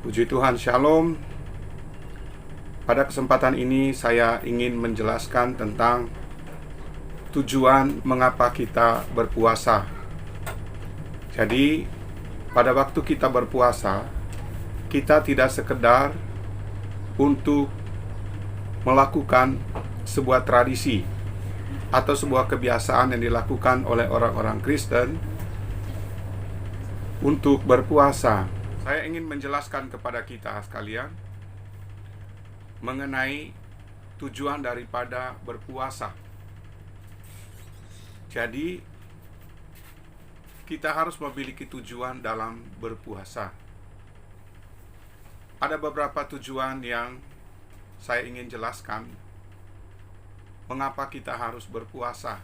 Puji Tuhan, Shalom. Pada kesempatan ini saya ingin menjelaskan tentang tujuan mengapa kita berpuasa. Jadi, pada waktu kita berpuasa, kita tidak sekedar untuk melakukan sebuah tradisi atau sebuah kebiasaan yang dilakukan oleh orang-orang Kristen untuk berpuasa. Saya ingin menjelaskan kepada kita sekalian mengenai tujuan daripada berpuasa. Jadi, kita harus memiliki tujuan dalam berpuasa. Ada beberapa tujuan yang saya ingin jelaskan mengapa kita harus berpuasa.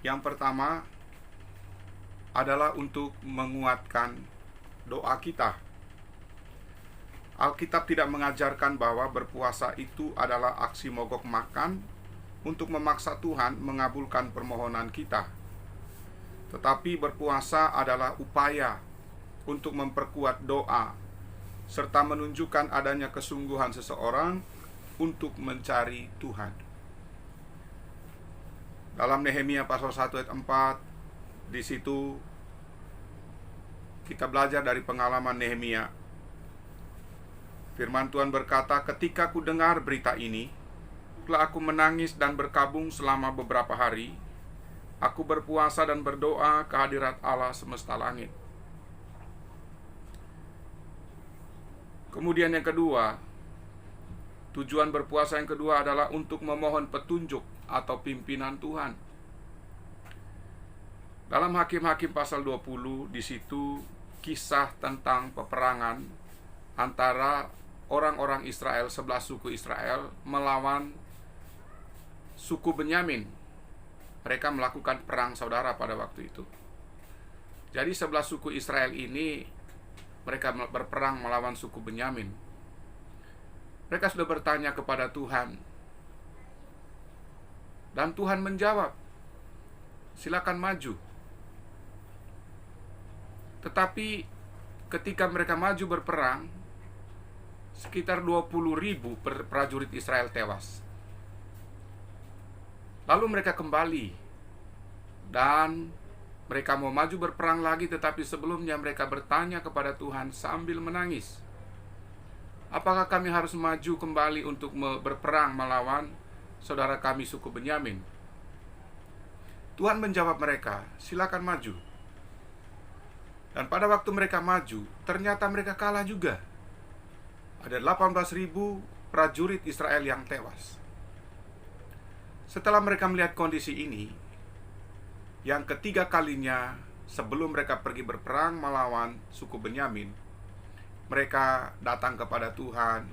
Yang pertama adalah untuk menguatkan doa kita. Alkitab tidak mengajarkan bahwa berpuasa itu adalah aksi mogok makan untuk memaksa Tuhan mengabulkan permohonan kita. Tetapi berpuasa adalah upaya untuk memperkuat doa serta menunjukkan adanya kesungguhan seseorang untuk mencari Tuhan. Dalam Nehemia pasal 1 ayat 4, di situ kita belajar dari pengalaman Nehemia. Firman Tuhan berkata, "Ketika ku dengar berita ini, telah aku menangis dan berkabung selama beberapa hari. Aku berpuasa dan berdoa ke hadirat Allah semesta langit." Kemudian yang kedua, tujuan berpuasa yang kedua adalah untuk memohon petunjuk atau pimpinan Tuhan. Dalam Hakim-Hakim pasal 20, di situ kisah tentang peperangan antara orang-orang Israel, 11 suku Israel melawan suku Benyamin. Mereka melakukan perang saudara pada waktu itu. Jadi 11 suku Israel ini mereka berperang melawan suku Benyamin. Mereka sudah bertanya kepada Tuhan, dan Tuhan menjawab, "Silakan maju." Tetapi ketika mereka maju berperang, sekitar 20.000 prajurit Israel tewas. Lalu mereka kembali dan mereka mau maju berperang lagi, tetapi sebelumnya mereka bertanya kepada Tuhan sambil menangis, "Apakah kami harus maju kembali untuk berperang melawan saudara kami suku Benyamin?" Tuhan menjawab mereka, "Silakan maju." Dan pada waktu mereka maju, ternyata mereka kalah juga. Ada 18.000 prajurit Israel yang tewas. Setelah mereka melihat kondisi ini, yang ketiga kalinya sebelum mereka pergi berperang melawan suku Benyamin, mereka datang kepada Tuhan,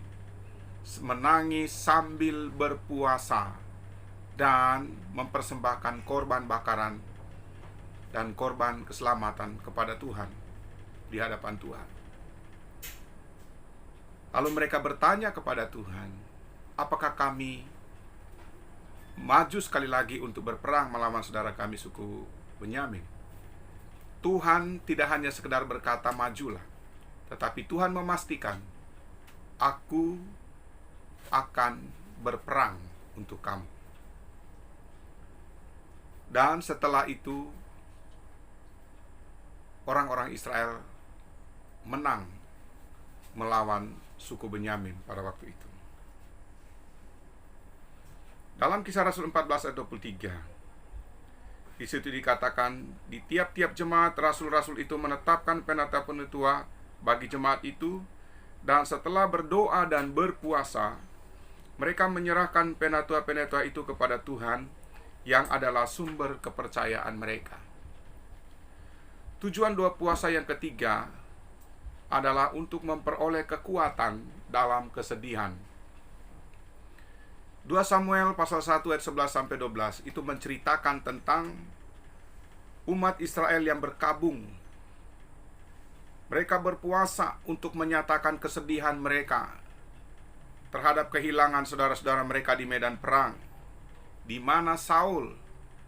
menangis sambil berpuasa dan mempersembahkan korban bakaran dan korban keselamatan kepada Tuhan di hadapan Tuhan. Lalu mereka bertanya kepada Tuhan, "Apakah kami maju sekali lagi untuk berperang melawan saudara kami suku Benyamin?" Tuhan tidak hanya sekedar berkata majulah, tetapi Tuhan memastikan, "Aku akan berperang untuk kamu." Dan setelah itu orang-orang Israel menang melawan suku Benyamin pada waktu itu. Dalam Kisah Rasul 14 ayat 23, di situ dikatakan, di tiap-tiap jemaat rasul-rasul itu menetapkan penatua-penatua bagi jemaat itu, dan setelah berdoa dan berpuasa, mereka menyerahkan penatua-penatua itu kepada Tuhan yang adalah sumber kepercayaan mereka. Tujuan doa puasa yang ketiga adalah untuk memperoleh kekuatan dalam kesedihan. 2 Samuel pasal 1 ayat 11-12 itu menceritakan tentang umat Israel yang berkabung. Mereka berpuasa untuk menyatakan kesedihan mereka terhadap kehilangan saudara-saudara mereka di medan perang, di mana Saul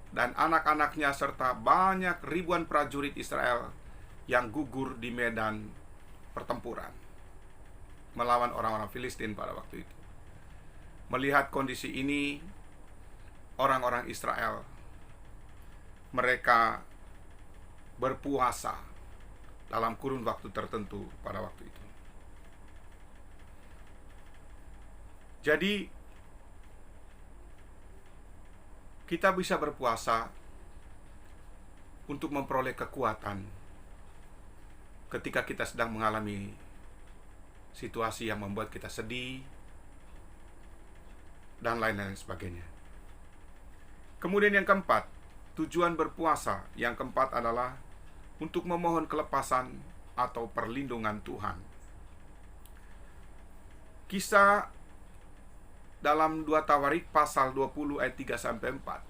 dan anak-anaknya serta banyak ribuan prajurit Israel yang gugur di medan pertempuran melawan orang-orang Filistin pada waktu itu. Melihat kondisi ini, orang-orang Israel mereka berpuasa dalam kurun waktu tertentu pada waktu itu. Jadi kita bisa berpuasa untuk memperoleh kekuatan ketika kita sedang mengalami situasi yang membuat kita sedih dan lain-lain sebagainya. Kemudian yang keempat, tujuan berpuasa yang keempat adalah untuk memohon kelepasan atau perlindungan Tuhan. Kisah dalam 2 Tawarik pasal 20 ayat 3-4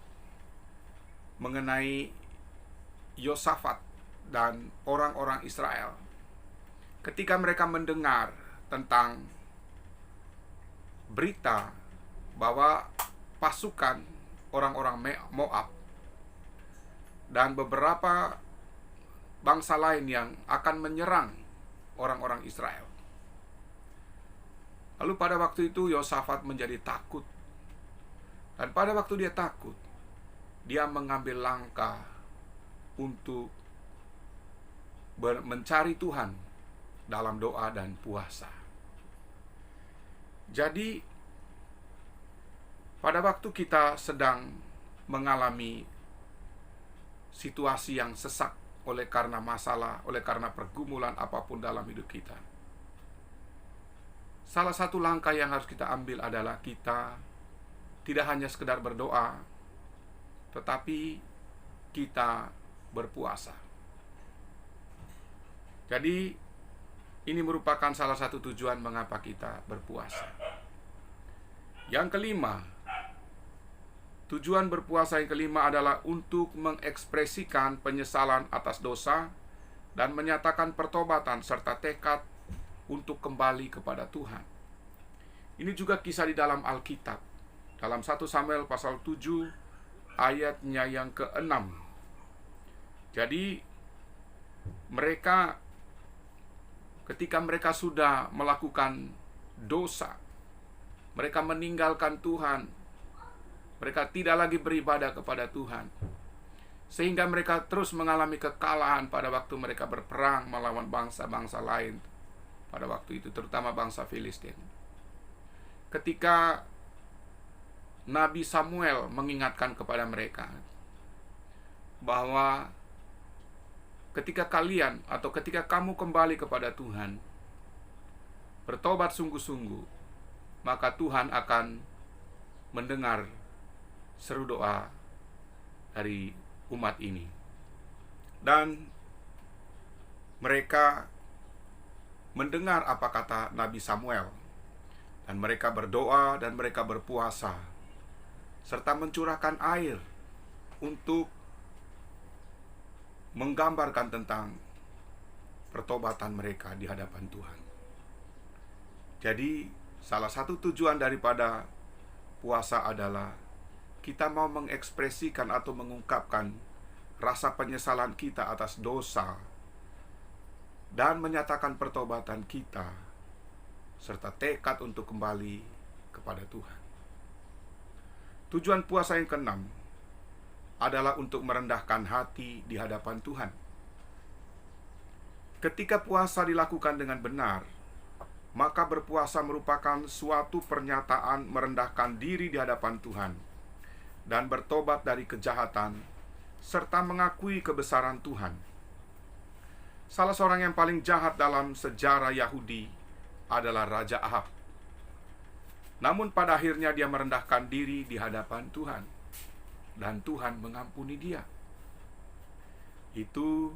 mengenai Yosafat dan orang-orang Israel ketika mereka mendengar tentang berita bahwa pasukan orang-orang Moab dan beberapa bangsa lain yang akan menyerang orang-orang Israel. Lalu pada waktu itu Yosafat menjadi takut. Dan pada waktu dia takut, dia mengambil langkah untuk mencari Tuhan dalam doa dan puasa. Jadi pada waktu kita sedang mengalami situasi yang sesak oleh karena masalah, oleh karena pergumulan apapun dalam hidup kita, salah satu langkah yang harus kita ambil adalah kita tidak hanya sekedar berdoa, tetapi kita berpuasa. Jadi ini merupakan salah satu tujuan mengapa kita berpuasa. Yang kelima, tujuan berpuasa yang kelima adalah untuk mengekspresikan penyesalan atas dosa dan menyatakan pertobatan serta tekad untuk kembali kepada Tuhan. Ini juga kisah di dalam Alkitab. Dalam 1 Samuel pasal 7 ayatnya yang ke-6. Jadi mereka ketika mereka sudah melakukan dosa, mereka meninggalkan Tuhan, mereka tidak lagi beribadah kepada Tuhan, sehingga mereka terus mengalami kekalahan pada waktu mereka berperang melawan bangsa-bangsa lain pada waktu itu, terutama bangsa Filistin. Ketika Nabi Samuel mengingatkan kepada mereka bahwa ketika kalian atau ketika kamu kembali kepada Tuhan, bertobat sungguh-sungguh, maka Tuhan akan mendengar seru doa dari umat ini. Dan mereka mendengar apa kata Nabi Samuel, dan mereka berdoa dan mereka berpuasa serta mencurahkan air untuk menggambarkan tentang pertobatan mereka di hadapan Tuhan. Jadi salah satu tujuan daripada puasa adalah kita mau mengekspresikan atau mengungkapkan rasa penyesalan kita atas dosa dan menyatakan pertobatan kita serta tekad untuk kembali kepada Tuhan. Tujuan puasa yang keenam adalah untuk merendahkan hati di hadapan Tuhan. Ketika puasa dilakukan dengan benar, maka berpuasa merupakan suatu pernyataan merendahkan diri di hadapan Tuhan dan bertobat dari kejahatan serta mengakui kebesaran Tuhan. Salah seorang yang paling jahat dalam sejarah Yahudi adalah Raja Ahab. Namun pada akhirnya dia merendahkan diri di hadapan Tuhan, dan Tuhan mengampuni dia. Itu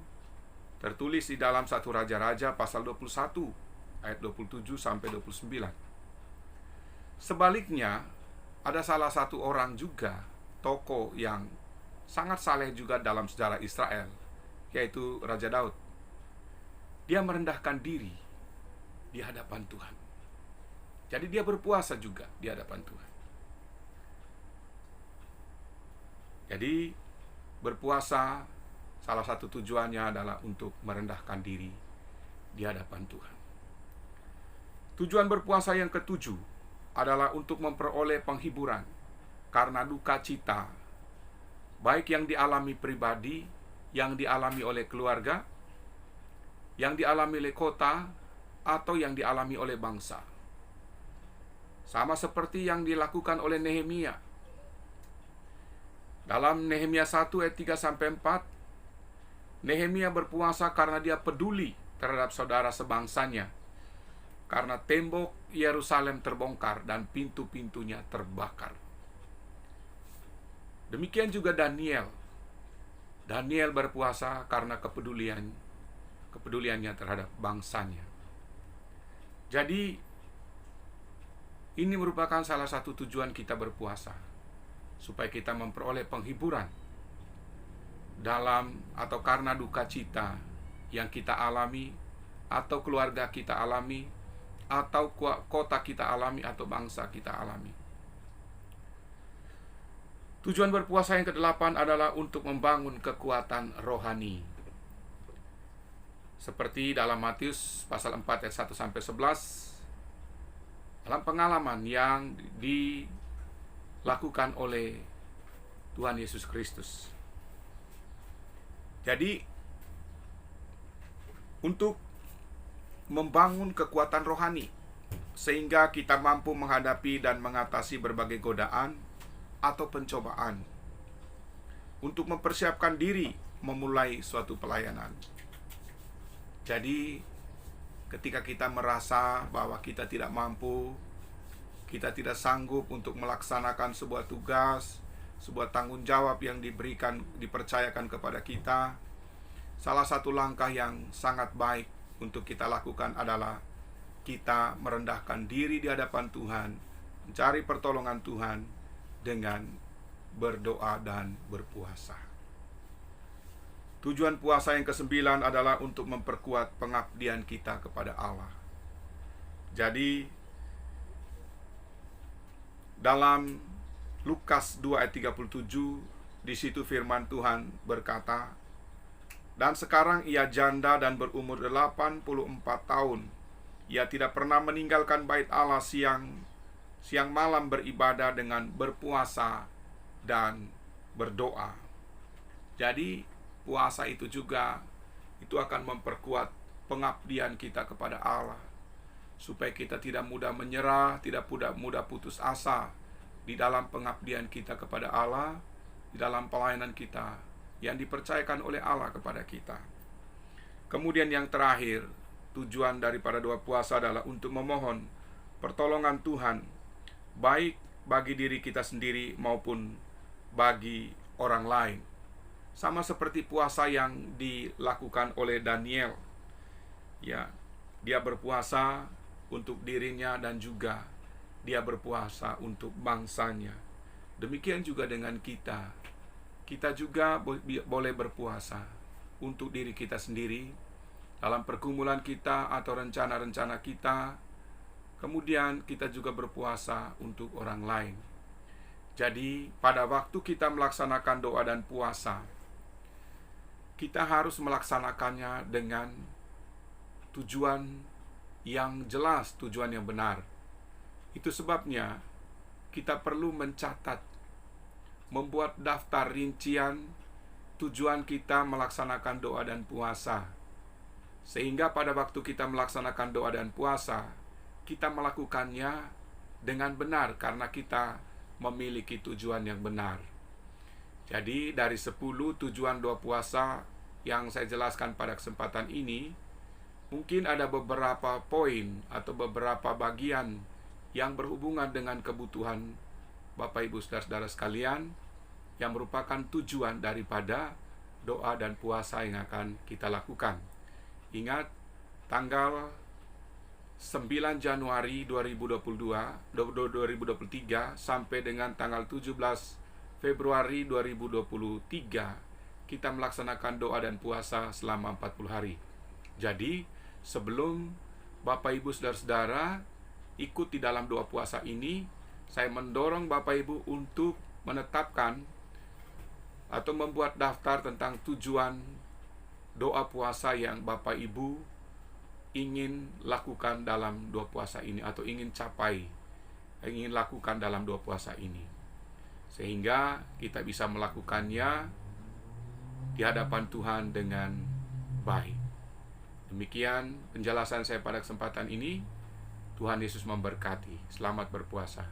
tertulis di dalam 1 Raja-Raja pasal 21 ayat 27-29. Sebaliknya, ada salah satu orang juga, tokoh yang sangat saleh juga dalam sejarah Israel, yaitu Raja Daud. Dia merendahkan diri di hadapan Tuhan. Jadi dia berpuasa juga di hadapan Tuhan. Jadi berpuasa salah satu tujuannya adalah untuk merendahkan diri di hadapan Tuhan. Tujuan berpuasa yang ketujuh adalah untuk memperoleh penghiburan karena duka cita, baik yang dialami pribadi, yang dialami oleh keluarga, yang dialami oleh kota, atau yang dialami oleh bangsa. Sama seperti yang dilakukan oleh Nehemia. Dalam Nehemia 1 ayat 3-4, Nehemia berpuasa karena dia peduli terhadap saudara sebangsanya, karena tembok Yerusalem terbongkar dan pintu-pintunya terbakar. Demikian juga Daniel. Daniel berpuasa karena kepeduliannya terhadap bangsanya. Jadi, ini merupakan salah satu tujuan kita berpuasa, supaya kita memperoleh penghiburan dalam atau karena duka cita yang kita alami, atau keluarga kita alami, atau kota kita alami, atau bangsa kita alami. Tujuan berpuasa yang ke-8 adalah untuk membangun kekuatan rohani. Seperti dalam Matius pasal 4 ayat 1-11, dalam pengalaman yang dilakukan oleh Tuhan Yesus Kristus. Jadi, untuk membangun kekuatan rohani, sehingga kita mampu menghadapi dan mengatasi berbagai godaan atau pencobaan, untuk mempersiapkan diri memulai suatu pelayanan. Jadi, ketika kita merasa bahwa kita tidak mampu, kita tidak sanggup untuk melaksanakan sebuah tugas, sebuah tanggung jawab yang dipercayakan kepada kita, salah satu langkah yang sangat baik untuk kita lakukan adalah kita merendahkan diri di hadapan Tuhan, mencari pertolongan Tuhan dengan berdoa dan berpuasa. Tujuan puasa yang ke-9 adalah untuk memperkuat pengabdian kita kepada Allah. Jadi, dalam Lukas 2 ayat 37, di situ firman Tuhan berkata, "Dan sekarang ia janda dan berumur 84 tahun. Ia tidak pernah meninggalkan bait Allah siang malam beribadah dengan berpuasa dan berdoa." Jadi, puasa itu juga akan memperkuat pengabdian kita kepada Allah, supaya kita tidak mudah menyerah, tidak mudah putus asa di dalam pengabdian kita kepada Allah, di dalam pelayanan kita yang dipercayakan oleh Allah kepada kita. Kemudian yang terakhir, tujuan daripada doa puasa adalah untuk memohon pertolongan Tuhan, baik bagi diri kita sendiri maupun bagi orang lain. Sama seperti puasa yang dilakukan oleh Daniel. Ya, dia berpuasa untuk dirinya dan juga dia berpuasa untuk bangsanya. Demikian juga dengan kita. Kita juga boleh berpuasa untuk diri kita sendiri, dalam pergumulan kita atau rencana-rencana kita. Kemudian kita juga berpuasa untuk orang lain. Jadi, pada waktu kita melaksanakan doa dan puasa, kita harus melaksanakannya dengan tujuan yang jelas, tujuan yang benar. Itu sebabnya kita perlu mencatat, membuat daftar rincian tujuan kita melaksanakan doa dan puasa, sehingga pada waktu kita melaksanakan doa dan puasa, kita melakukannya dengan benar karena kita memiliki tujuan yang benar. Jadi, dari 10 tujuan doa puasa yang saya jelaskan pada kesempatan ini, mungkin ada beberapa poin atau beberapa bagian yang berhubungan dengan kebutuhan Bapak Ibu Saudara-saudara sekalian, yang merupakan tujuan daripada doa dan puasa yang akan kita lakukan. Ingat, tanggal 9 Januari 2023 sampai dengan tanggal 17 Februari 2023 kita melaksanakan doa dan puasa selama 40 hari. Jadi, sebelum Bapak Ibu Saudara-saudara ikut di dalam doa puasa ini, saya mendorong Bapak Ibu untuk menetapkan atau membuat daftar tentang tujuan doa puasa yang Bapak Ibu ingin lakukan dalam 2 puasa ini, atau ingin lakukan dalam 2 puasa ini, sehingga kita bisa melakukannya di hadapan Tuhan dengan baik. Demikian penjelasan saya pada kesempatan ini. Tuhan Yesus memberkati. Selamat berpuasa.